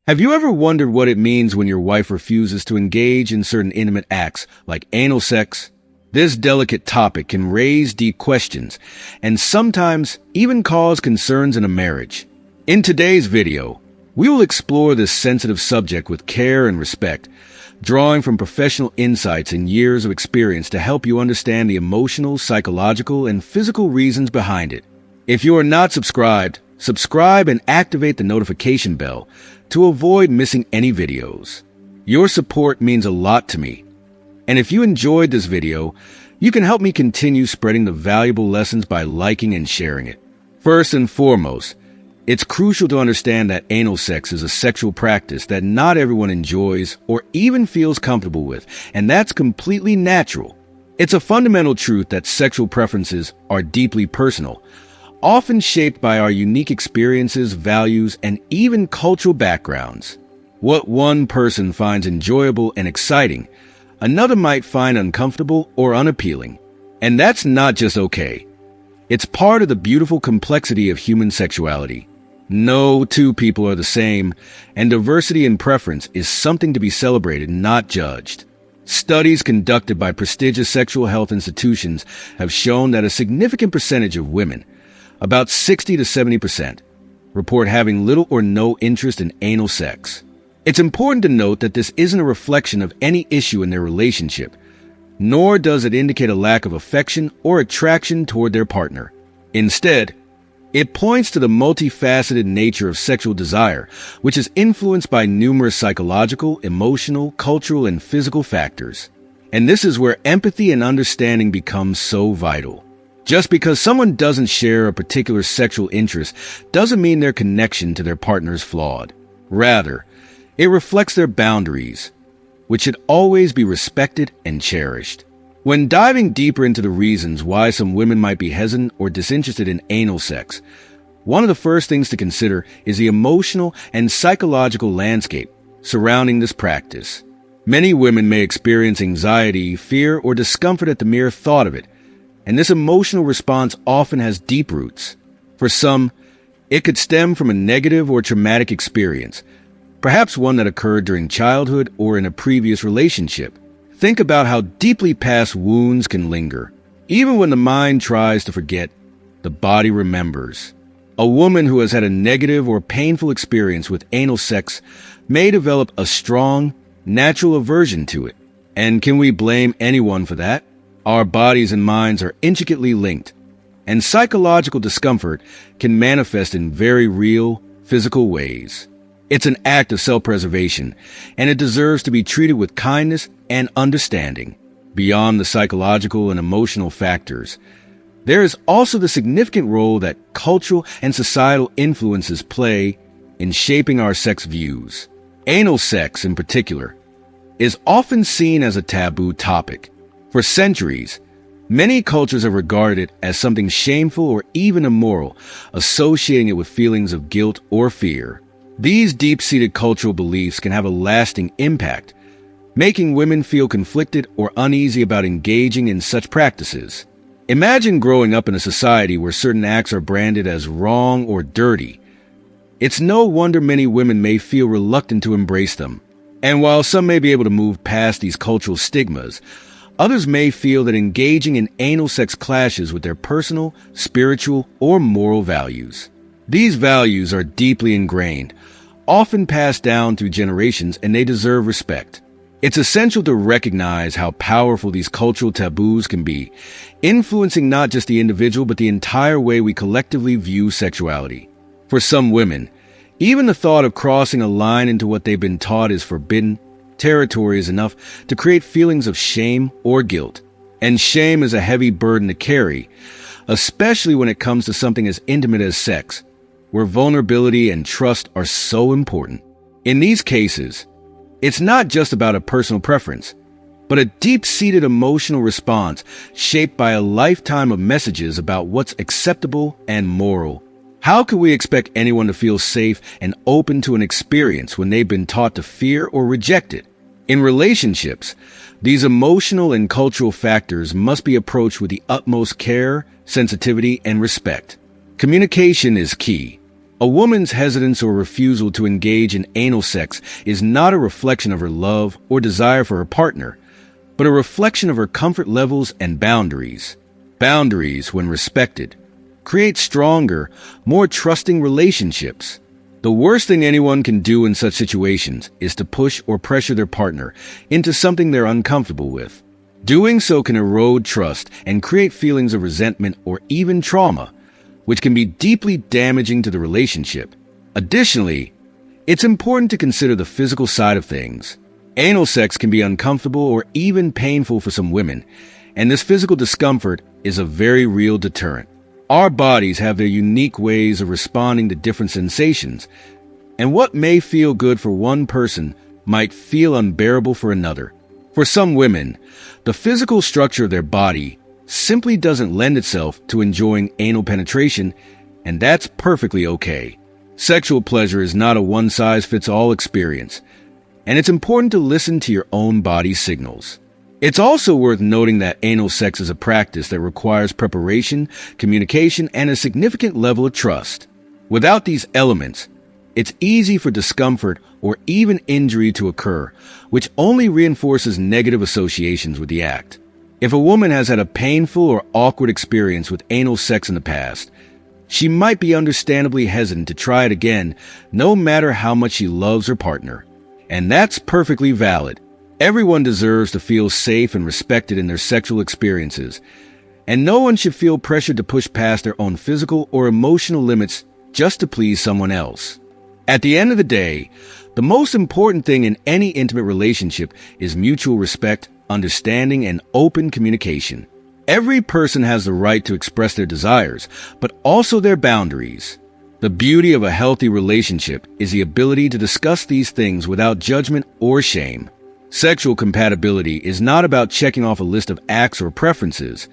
Have you ever wondered what it means when your wife refuses to engage in certain intimate acts, like anal sex? This delicate topic can raise deep questions, and sometimes even cause concerns in a marriage. In today's video, we will explore this sensitive subject with care and respect, drawing from professional insights and years of experience to help you understand the emotional, psychological, and physical reasons behind it. If you are not subscribed, subscribe and activate the notification bell to avoid missing any videos. Your support means a lot to me. And if you enjoyed this video, you can help me continue spreading the valuable lessons by liking and sharing it. First and foremost, it's crucial to understand that anal sex is a sexual practice that not everyone enjoys or even feels comfortable with, and that's completely natural. It's a fundamental truth that sexual preferences are deeply personal, often shaped by our unique experiences, values, and even cultural backgrounds. What one person finds enjoyable and exciting, another might find uncomfortable or unappealing. And that's not just okay. It's part of the beautiful complexity of human sexuality. No two people are the same, and diversity in preference is something to be celebrated, not judged. Studies conducted by prestigious sexual health institutions have shown that a significant percentage of women, about 60 to 70%, report having little or no interest in anal sex. It's important to note that this isn't a reflection of any issue in their relationship, nor does it indicate a lack of affection or attraction toward their partner. Instead, it points to the multifaceted nature of sexual desire, which is influenced by numerous psychological, emotional, cultural, and physical factors. And this is where empathy and understanding become so vital. Just because someone doesn't share a particular sexual interest doesn't mean their connection to their partner is flawed. Rather, it reflects their boundaries, which should always be respected and cherished. When diving deeper into the reasons why some women might be hesitant or disinterested in anal sex, one of the first things to consider is the emotional and psychological landscape surrounding this practice. Many women may experience anxiety, fear, or discomfort at the mere thought of it, and this emotional response often has deep roots. For some, it could stem from a negative or traumatic experience, perhaps one that occurred during childhood or in a previous relationship. Think about how deeply past wounds can linger. Even when the mind tries to forget, the body remembers. A woman who has had a negative or painful experience with anal sex may develop a strong, natural aversion to it. And can we blame anyone for that? Our bodies and minds are intricately linked, and psychological discomfort can manifest in very real, physical ways. It's an act of self-preservation, and it deserves to be treated with kindness and understanding. Beyond the psychological and emotional factors, there is also the significant role that cultural and societal influences play in shaping our sex views. Anal sex, in particular, is often seen as a taboo topic. For centuries, many cultures have regarded it as something shameful or even immoral, associating it with feelings of guilt or fear. These deep-seated cultural beliefs can have a lasting impact, making women feel conflicted or uneasy about engaging in such practices. Imagine growing up in a society where certain acts are branded as wrong or dirty. It's no wonder many women may feel reluctant to embrace them. And while some may be able to move past these cultural stigmas, others may feel that engaging in anal sex clashes with their personal, spiritual, or moral values. These values are deeply ingrained, often passed down through generations, and they deserve respect. It's essential to recognize how powerful these cultural taboos can be, influencing not just the individual but the entire way we collectively view sexuality. For some women, even the thought of crossing a line into what they've been taught is forbidden territory is enough to create feelings of shame or guilt. And shame is a heavy burden to carry, especially when it comes to something as intimate as sex, where vulnerability and trust are so important. In these cases, it's not just about a personal preference, but a deep-seated emotional response shaped by a lifetime of messages about what's acceptable and moral. How can we expect anyone to feel safe and open to an experience when they've been taught to fear or reject it? In relationships, these emotional and cultural factors must be approached with the utmost care, sensitivity, and respect. Communication is key. A woman's hesitance or refusal to engage in anal sex is not a reflection of her love or desire for her partner, but a reflection of her comfort levels and boundaries. Boundaries, when respected, create stronger, more trusting relationships. The worst thing anyone can do in such situations is to push or pressure their partner into something they're uncomfortable with. Doing so can erode trust and create feelings of resentment or even trauma, which can be deeply damaging to the relationship. Additionally, it's important to consider the physical side of things. Anal sex can be uncomfortable or even painful for some women, and this physical discomfort is a very real deterrent. Our bodies have their unique ways of responding to different sensations, and what may feel good for one person might feel unbearable for another. For some women, the physical structure of their body simply doesn't lend itself to enjoying anal penetration, and that's perfectly okay. Sexual pleasure is not a one-size-fits-all experience, and it's important to listen to your own body's signals. It's also worth noting that anal sex is a practice that requires preparation, communication, and a significant level of trust. Without these elements, it's easy for discomfort or even injury to occur, which only reinforces negative associations with the act. If a woman has had a painful or awkward experience with anal sex in the past, she might be understandably hesitant to try it again, no matter how much she loves her partner. And that's perfectly valid. Everyone deserves to feel safe and respected in their sexual experiences, and no one should feel pressured to push past their own physical or emotional limits just to please someone else. At the end of the day, the most important thing in any intimate relationship is mutual respect, understanding, and open communication. Every person has the right to express their desires, but also their boundaries. The beauty of a healthy relationship is the ability to discuss these things without judgment or shame. Sexual compatibility is not about checking off a list of acts or preferences.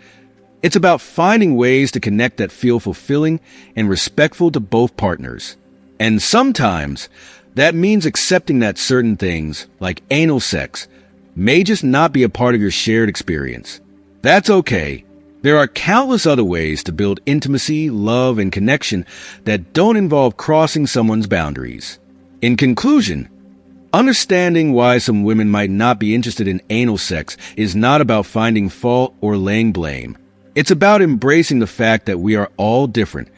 It's about finding ways to connect that feel fulfilling and respectful to both partners. And sometimes, that means accepting that certain things, like anal sex, may just not be a part of your shared experience. That's okay. There are countless other ways to build intimacy, love, and connection that don't involve crossing someone's boundaries. In conclusion, understanding why some women might not be interested in anal sex is not about finding fault or laying blame. It's about embracing the fact that we are all different,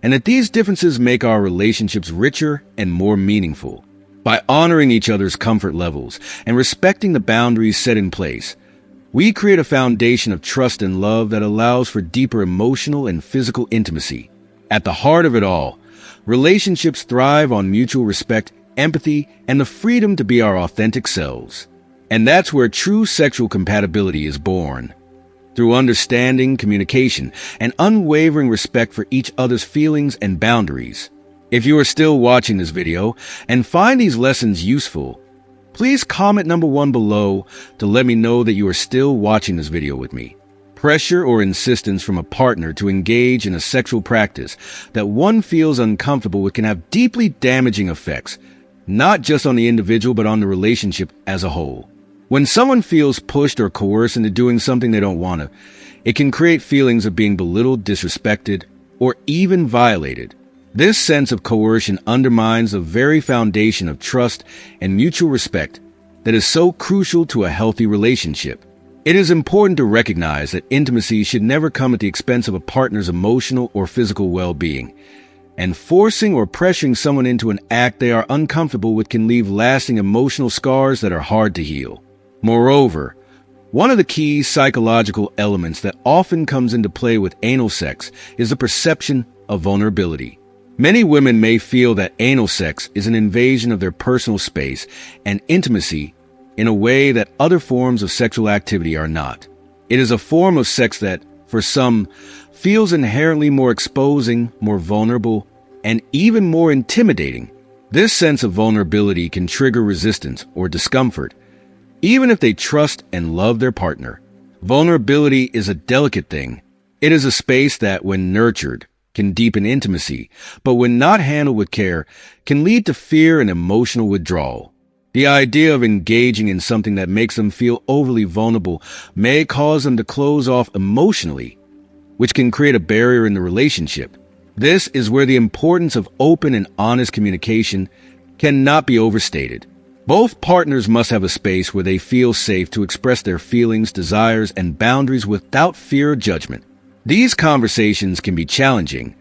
and that these differences make our relationships richer and more meaningful. By honoring each other's comfort levels and respecting the boundaries set in place, we create a foundation of trust and love that allows for deeper emotional and physical intimacy. At the heart of it all, relationships thrive on mutual respect, empathy, and the freedom to be our authentic selves. And that's where true sexual compatibility is born. Through understanding, communication, and unwavering respect for each other's feelings and boundaries. If you are still watching this video and find these lessons useful, please comment number 1 below to let me know that you are still watching this video with me. Pressure or insistence from a partner to engage in a sexual practice that one feels uncomfortable with can have deeply damaging effects, not just on the individual but on the relationship as a whole. When someone feels pushed or coerced into doing something they don't want to, it can create feelings of being belittled, disrespected, or even violated. This sense of coercion undermines the very foundation of trust and mutual respect that is so crucial to a healthy relationship. It is important to recognize that intimacy should never come at the expense of a partner's emotional or physical well-being, and forcing or pressuring someone into an act they are uncomfortable with can leave lasting emotional scars that are hard to heal. Moreover, one of the key psychological elements that often comes into play with anal sex is the perception of vulnerability. Many women may feel that anal sex is an invasion of their personal space and intimacy in a way that other forms of sexual activity are not. It is a form of sex that, for some, feels inherently more exposing, more vulnerable, and even more intimidating. This sense of vulnerability can trigger resistance or discomfort, even if they trust and love their partner. Vulnerability is a delicate thing. It is a space that, when nurtured, can deepen intimacy, but when not handled with care, can lead to fear and emotional withdrawal. The idea of engaging in something that makes them feel overly vulnerable may cause them to close off emotionally, which can create a barrier in the relationship. This is where the importance of open and honest communication cannot be overstated. Both partners must have a space where they feel safe to express their feelings, desires, and boundaries without fear or judgment. These conversations can be challenging,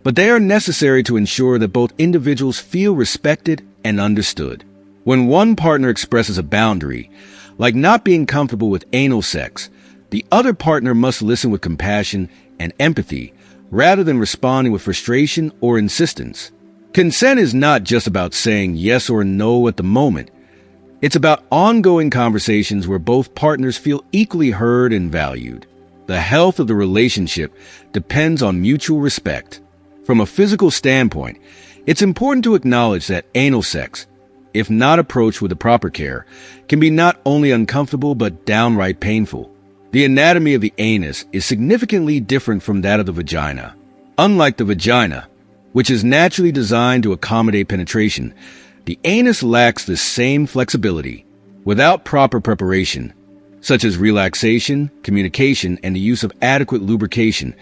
but they are necessary to ensure that both individuals feel respected and understood. When one partner expresses a boundary, like not being comfortable with anal sex, the other partner must listen with compassion and empathy rather than responding with frustration or insistence. Consent is not just about saying yes or no at the moment. It's about ongoing conversations where both partners feel equally heard and valued. The health of the relationship depends on mutual respect. From a physical standpoint, it's important to acknowledge that anal sex, if not approached with the proper care, can be not only uncomfortable but downright painful. The anatomy of the anus is significantly different from that of the vagina. Unlike the vagina, which is naturally designed to accommodate penetration, the anus lacks the same flexibility. Without proper preparation, such as relaxation, communication, and the use of adequate lubrication,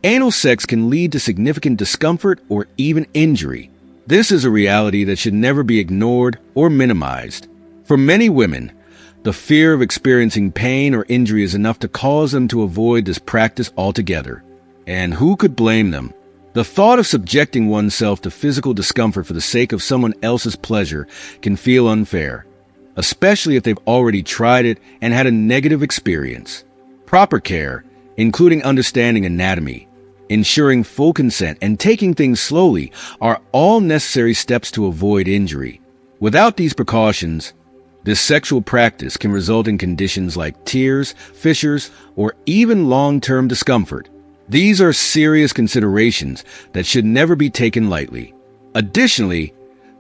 anal sex can lead to significant discomfort or even injury. This is a reality that should never be ignored or minimized. For many women, the fear of experiencing pain or injury is enough to cause them to avoid this practice altogether. And who could blame them? The thought of subjecting oneself to physical discomfort for the sake of someone else's pleasure can feel unfair, especially if they've already tried it and had a negative experience. Proper care, including understanding anatomy, ensuring full consent, and taking things slowly, are all necessary steps to avoid injury. Without these precautions, this sexual practice can result in conditions like tears, fissures, or even long-term discomfort. These are serious considerations that should never be taken lightly. Additionally,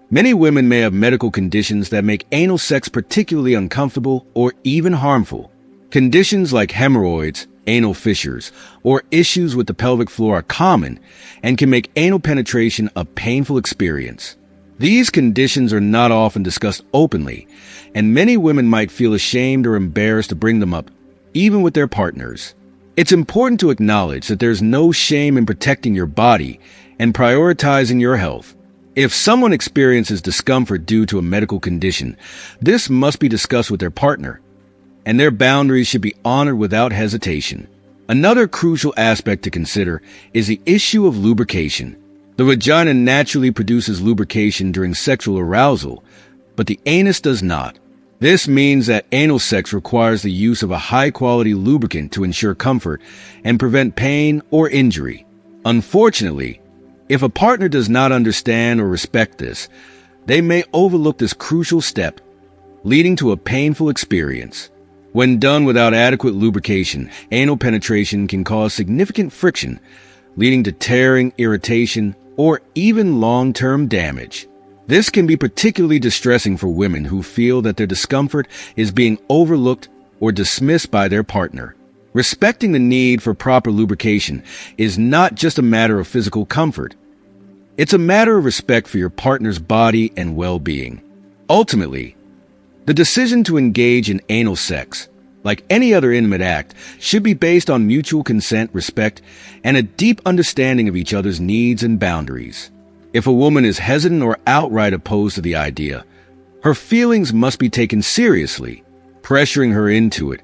many women may have medical conditions that make anal sex particularly uncomfortable or even harmful. Conditions like hemorrhoids, anal fissures, or issues with the pelvic floor are common and can make anal penetration a painful experience. These conditions are not often discussed openly, and many women might feel ashamed or embarrassed to bring them up, even with their partners. It's important to acknowledge that there's no shame in protecting your body and prioritizing your health. If someone experiences discomfort due to a medical condition, this must be discussed with their partner, and their boundaries should be honored without hesitation. Another crucial aspect to consider is the issue of lubrication. The vagina naturally produces lubrication during sexual arousal, but the anus does not. This means that anal sex requires the use of a high-quality lubricant to ensure comfort and prevent pain or injury. Unfortunately, if a partner does not understand or respect this, they may overlook this crucial step, leading to a painful experience. When done without adequate lubrication, anal penetration can cause significant friction, leading to tearing, irritation, or even long-term damage. This can be particularly distressing for women who feel that their discomfort is being overlooked or dismissed by their partner. Respecting the need for proper lubrication is not just a matter of physical comfort. It's a matter of respect for your partner's body and well-being. Ultimately, the decision to engage in anal sex, like any other intimate act, should be based on mutual consent, respect, and a deep understanding of each other's needs and boundaries. If a woman is hesitant or outright opposed to the idea, her feelings must be taken seriously. Pressuring her into it,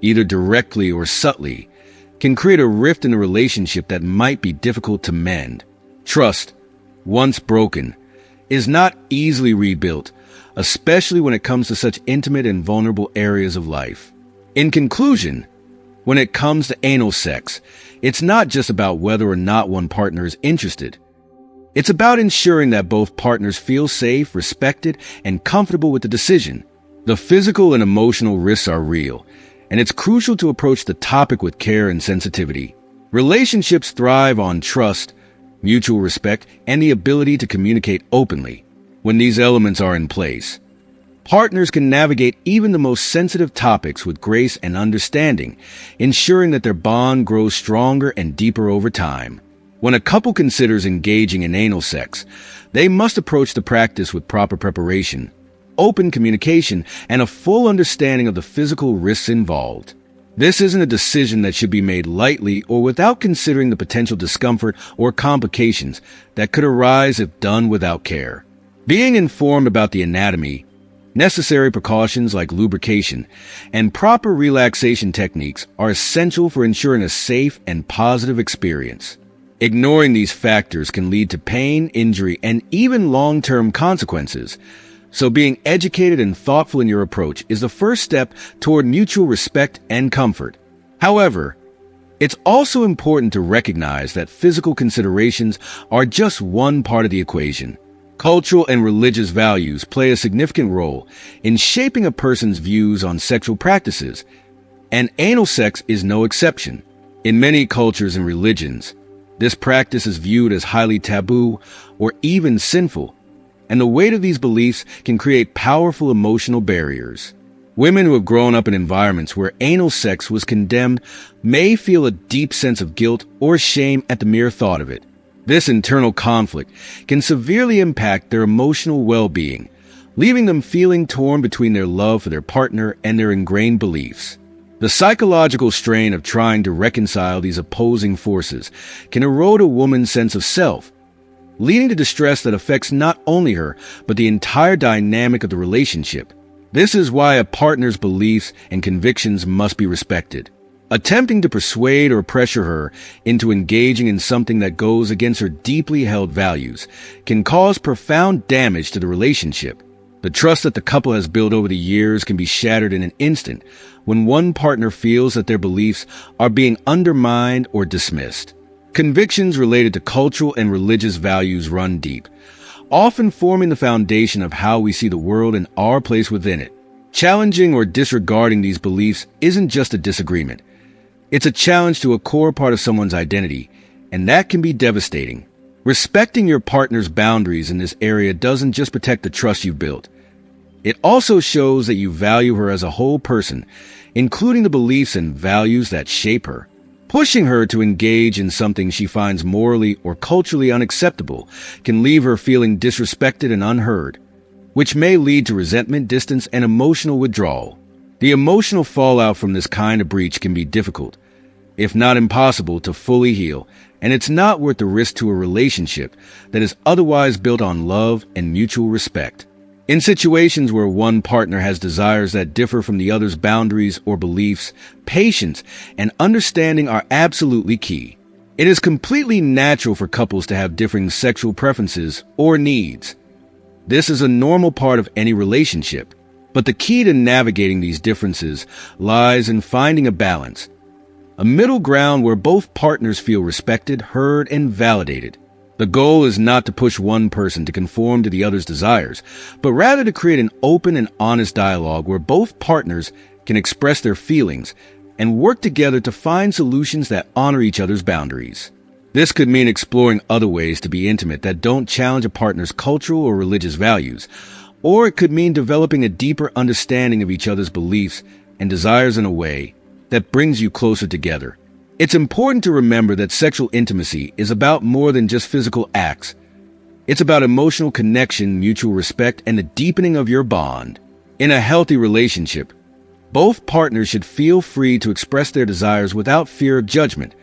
either directly or subtly, can create a rift in a relationship that might be difficult to mend. Trust, once broken, is not easily rebuilt, especially when it comes to such intimate and vulnerable areas of life. In conclusion, when it comes to anal sex, it's not just about whether or not one partner is interested. It's about ensuring that both partners feel safe, respected, and comfortable with the decision. The physical and emotional risks are real, and it's crucial to approach the topic with care and sensitivity. Relationships thrive on trust, mutual respect, and the ability to communicate openly. When these elements are in place, partners can navigate even the most sensitive topics with grace and understanding, ensuring that their bond grows stronger and deeper over time. When a couple considers engaging in anal sex, they must approach the practice with proper preparation, open communication, and a full understanding of the physical risks involved. This isn't a decision that should be made lightly or without considering the potential discomfort or complications that could arise if done without care. Being informed about the anatomy, necessary precautions like lubrication, and proper relaxation techniques are essential for ensuring a safe and positive experience. Ignoring these factors can lead to pain, injury, and even long-term consequences. So being educated and thoughtful in your approach is the first step toward mutual respect and comfort. However, it's also important to recognize that physical considerations are just one part of the equation. Cultural and religious values play a significant role in shaping a person's views on sexual practices, and anal sex is no exception. In many cultures and religions, this practice is viewed as highly taboo or even sinful, and the weight of these beliefs can create powerful emotional barriers. Women who have grown up in environments where anal sex was condemned may feel a deep sense of guilt or shame at the mere thought of it. This internal conflict can severely impact their emotional well-being, leaving them feeling torn between their love for their partner and their ingrained beliefs. The psychological strain of trying to reconcile these opposing forces can erode a woman's sense of self, leading to distress that affects not only her, but the entire dynamic of the relationship. This is why a partner's beliefs and convictions must be respected. Attempting to persuade or pressure her into engaging in something that goes against her deeply held values can cause profound damage to the relationship. The trust that the couple has built over the years can be shattered in an instant when one partner feels that their beliefs are being undermined or dismissed. Convictions related to cultural and religious values run deep, often forming the foundation of how we see the world and our place within it. Challenging or disregarding these beliefs isn't just a disagreement. It's a challenge to a core part of someone's identity, and that can be devastating. Respecting your partner's boundaries in this area doesn't just protect the trust you've built. It also shows that you value her as a whole person, including the beliefs and values that shape her. Pushing her to engage in something she finds morally or culturally unacceptable can leave her feeling disrespected and unheard, which may lead to resentment, distance, and emotional withdrawal. The emotional fallout from this kind of breach can be difficult, if not impossible, to fully heal, and it's not worth the risk to a relationship that is otherwise built on love and mutual respect. In situations where one partner has desires that differ from the other's boundaries or beliefs, patience and understanding are absolutely key. It is completely natural for couples to have differing sexual preferences or needs. This is a normal part of any relationship, but the key to navigating these differences lies in finding a balance, a middle ground where both partners feel respected, heard, and validated. The goal is not to push one person to conform to the other's desires, but rather to create an open and honest dialogue where both partners can express their feelings and work together to find solutions that honor each other's boundaries. This could mean exploring other ways to be intimate that don't challenge a partner's cultural or religious values, or it could mean developing a deeper understanding of each other's beliefs and desires in a way that brings you closer together. It's important to remember that sexual intimacy is about more than just physical acts. It's about emotional connection, mutual respect, and the deepening of your bond. In a healthy relationship, both partners should feel free to express their desires without fear of judgment,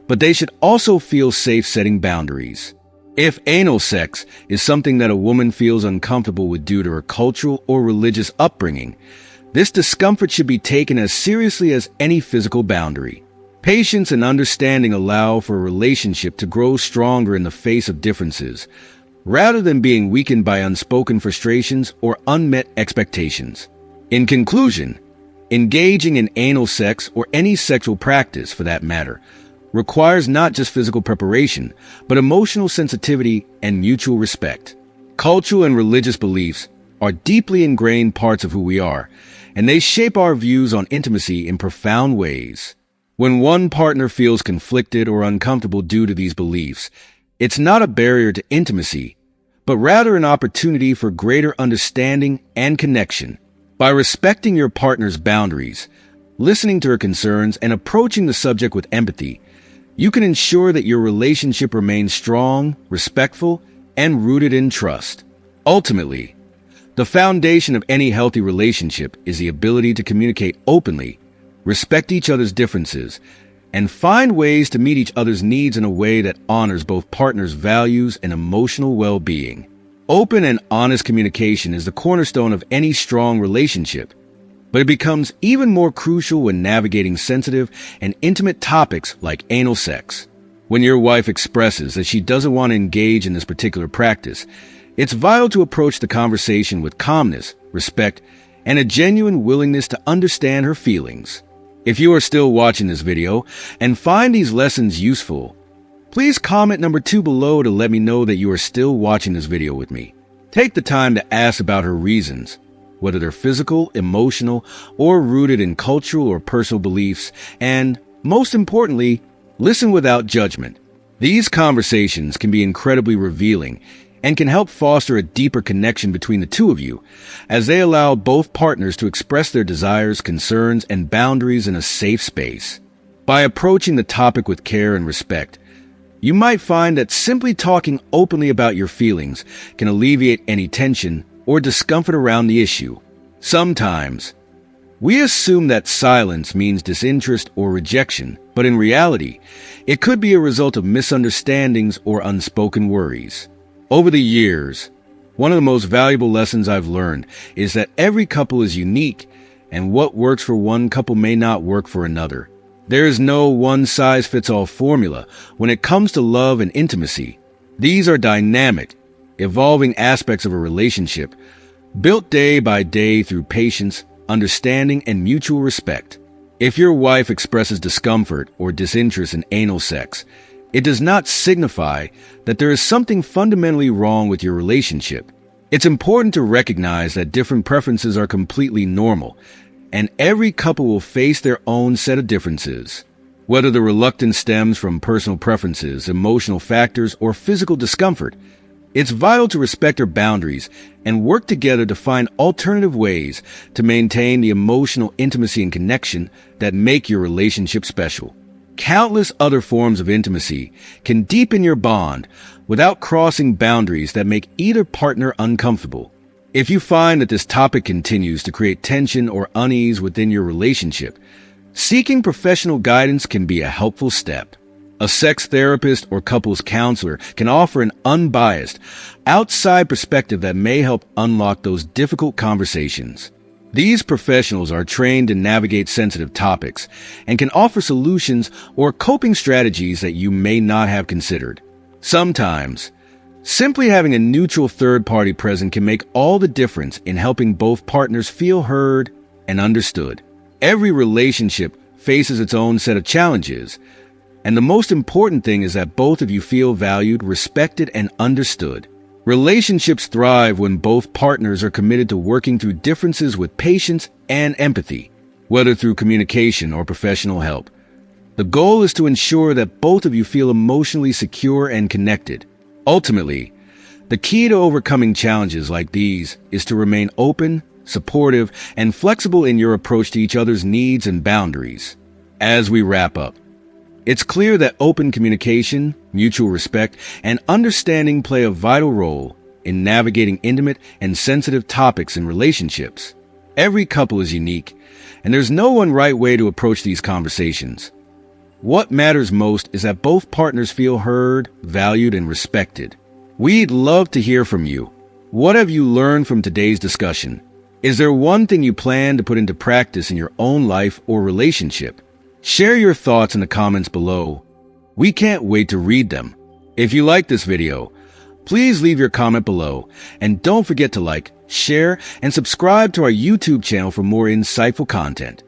but they should also feel safe setting boundaries. If anal sex is something that a woman feels uncomfortable with due to her cultural or religious upbringing, this discomfort should be taken as seriously as any physical boundary. Patience and understanding allow for a relationship to grow stronger in the face of differences, rather than being weakened by unspoken frustrations or unmet expectations. In conclusion, engaging in anal sex, or any sexual practice for that matter, requires not just physical preparation, but emotional sensitivity and mutual respect. Cultural and religious beliefs are deeply ingrained parts of who we are, and they shape our views on intimacy in profound ways. When one partner feels conflicted or uncomfortable due to these beliefs, it's not a barrier to intimacy, but rather an opportunity for greater understanding and connection. By respecting your partner's boundaries, listening to her concerns, and approaching the subject with empathy, you can ensure that your relationship remains strong, respectful, and rooted in trust. Ultimately, the foundation of any healthy relationship is the ability to communicate openly, respect each other's differences, and find ways to meet each other's needs in a way that honors both partners' values and emotional well-being. Open and honest communication is the cornerstone of any strong relationship, but it becomes even more crucial when navigating sensitive and intimate topics like anal sex. When your wife expresses that she doesn't want to engage in this particular practice, it's vital to approach the conversation with calmness, respect, and a genuine willingness to understand her feelings. If you are still watching this video and find these lessons useful, please comment number 2 below to let me know that you are still watching this video with me. Take the time to ask about her reasons, whether they're physical, emotional, or rooted in cultural or personal beliefs, and, most importantly, listen without judgment. These conversations can be incredibly revealing and can help foster a deeper connection between the two of you, as they allow both partners to express their desires, concerns, and boundaries in a safe space. By approaching the topic with care and respect, you might find that simply talking openly about your feelings can alleviate any tension or discomfort around the issue. Sometimes, we assume that silence means disinterest or rejection, but in reality, it could be a result of misunderstandings or unspoken worries. Over the years, one of the most valuable lessons I've learned is that every couple is unique, and what works for one couple may not work for another. There is no one-size-fits-all formula when it comes to love and intimacy. These are dynamic, evolving aspects of a relationship, built day by day through patience, understanding, and mutual respect. If your wife expresses discomfort or disinterest in anal sex, it does not signify that there is something fundamentally wrong with your relationship. It's important to recognize that different preferences are completely normal, and every couple will face their own set of differences. Whether the reluctance stems from personal preferences, emotional factors, or physical discomfort, it's vital to respect her boundaries and work together to find alternative ways to maintain the emotional intimacy and connection that make your relationship special. Countless other forms of intimacy can deepen your bond without crossing boundaries that make either partner uncomfortable. If you find that this topic continues to create tension or unease within your relationship, seeking professional guidance can be a helpful step. A sex therapist or couples counselor can offer an unbiased, outside perspective that may help unlock those difficult conversations. These professionals are trained to navigate sensitive topics and can offer solutions or coping strategies that you may not have considered. Sometimes, simply having a neutral third party present can make all the difference in helping both partners feel heard and understood. Every relationship faces its own set of challenges, and the most important thing is that both of you feel valued, respected, and understood. Relationships thrive when both partners are committed to working through differences with patience and empathy, whether through communication or professional help. The goal is to ensure that both of you feel emotionally secure and connected. Ultimately, the key to overcoming challenges like these is to remain open, supportive, and flexible in your approach to each other's needs and boundaries. As we wrap up, it's clear that open communication, mutual respect, and understanding play a vital role in navigating intimate and sensitive topics in relationships. Every couple is unique, and there's no one right way to approach these conversations. What matters most is that both partners feel heard, valued, and respected. We'd love to hear from you. What have you learned from today's discussion? Is there one thing you plan to put into practice in your own life or relationship? Share your thoughts in the comments below. We can't wait to read them. If you like this video, please leave your comment below, and don't forget to like, share, and subscribe to our YouTube channel for more insightful content.